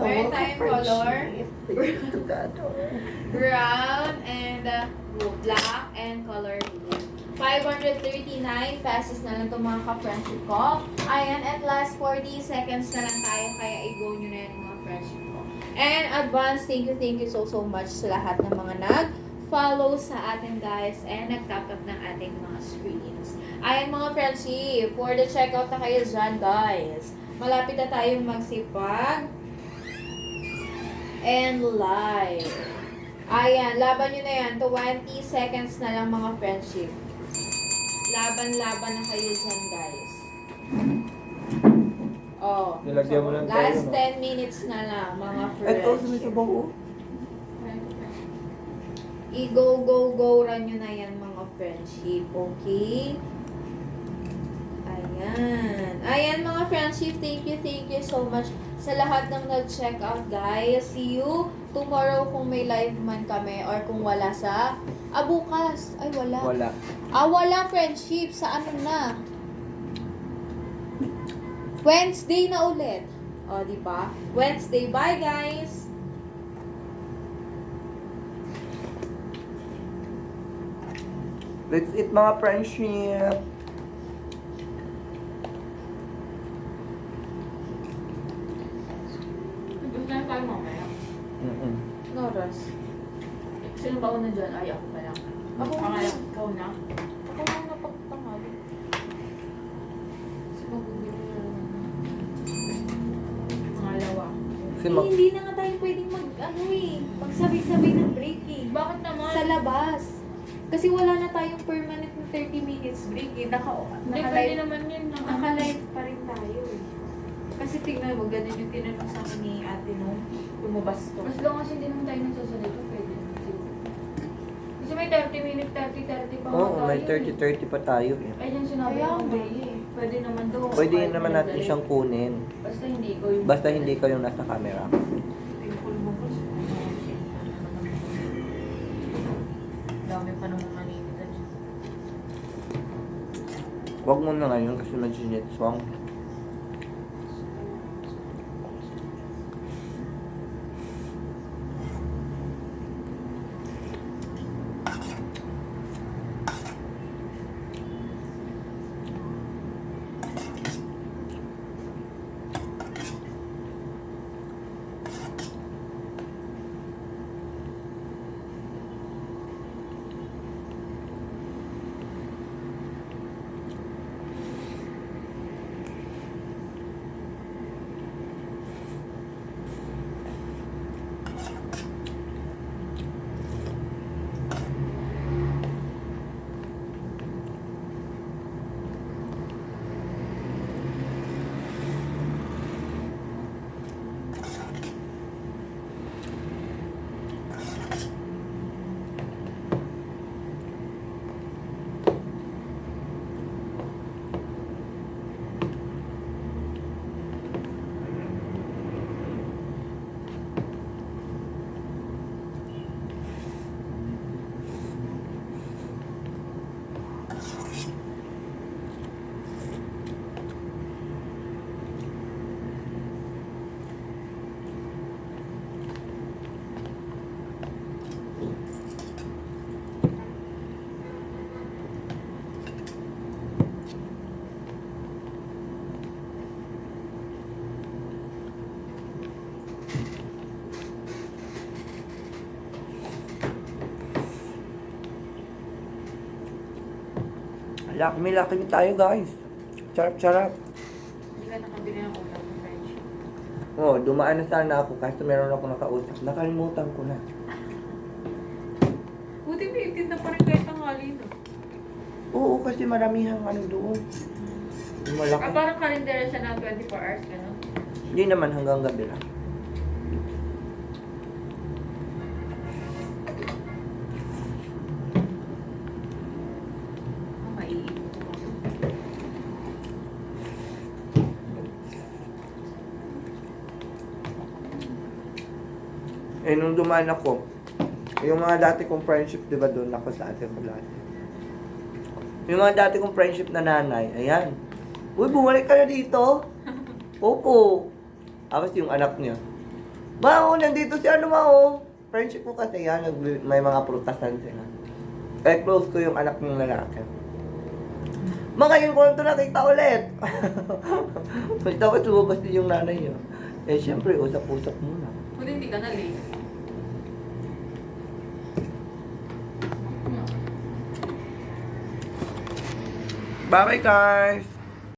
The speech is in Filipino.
Meron tayong color. Tugado. Brown and black and color blue. 539 pesos na lang itong mga ka-friendship ko. Ayan, at last 40 seconds na lang tayo. Kaya i-go nyo na yan mga friendship ko. And advance, thank you so much sa lahat ng mga nag-follow sa atin guys and nag-tap up ng ating mga screens. Ayan mga friendship, for the checkout na kayo dyan guys. Malapit na tayong magsipag and live. Ayan, laban nyo na yan. 20 seconds na lang mga friendship. Laban-laban na kayo dyan, guys. Oh. Nilagyan mo lang Last tayo, 10 minutes na lang, mga friendship. Ito, sumisabaw ko. I-go run nyo na yan, mga friendship. Okay? Ayan. Ayan, mga friendship. Thank you so much sa lahat ng nag-check out, guys. See you tomorrow kung may live man kami or kung wala sa... bukas. Ay, wala. Wala. Wala friendship. Sa ano na? Wednesday na ulit. O, di ba? Wednesday. Bye, guys! Let's eat mga friendship. Gusto na tayo mamaya. Noras. Sino ba una dyan? Ay, ako pa lang. Ako na. Ikaw na. Ako lang napagtangali. Kasi magbibili na naman. Pangalawa. Hindi na nga tayo pwedeng magsabay-sabay ng break eh. Bakit naman? Sa labas. Kasi wala na tayong permanent na 30 minutes break eh. Hindi, pwede Naka-live naman yun. naka-live pa rin tayo eh. Kasi tingnan mo, ganun yung tinanong sa akin ni ate nung lumabas to. Mas long kasi hindi naman tayo nagsasalita. Pwede naman siguro. Kasi may 30 minutes, 30 pa nga Oo, may tayo 30 pa tayo eh. Ay, yung sinabi Kaya ko nga. eh. Pwede naman daw. Pwede Kahit naman natin madali. siyang kunin. Basta hindi ko yung... Basta hindi kayo nasa camera. Dami pa naman maninita dyan. Huwag mo na ngayon kasi mag-jinitswang. Lakmi tayo guys. Charap. Hindi ka nakabili ng ulam ng friendship. Oh, dumaan na sana ako kasi meron ako nakausap. Nakalimutan ko na. Buti may itinda pa rin kayo tanghali no? Oo, kasi maramihang ano doon. Yung malaki. Parang kalendera siya na 24 hours, gano'n? Hindi naman hanggang gabi lang. Eh, nung dumaan ako, yung mga dati kong friendship, di ba doon ako sa ate ko dati. Yung mga dati kong friendship na nanay, ayan. Uy, bumalik ka na dito. Opo. Tapos yung anak niya, Mao, nandito si ano Mao. Friendship ko kasi yan, may mga prutasan sila. Eh, close ko yung anak ng lalaki. Ngayon ko lang ito nakita ulit. Tapos lumabas din yung nanay niya. Eh, syempre, usap-usap muna. Kundi hindi ka na late. Bye-bye, guys!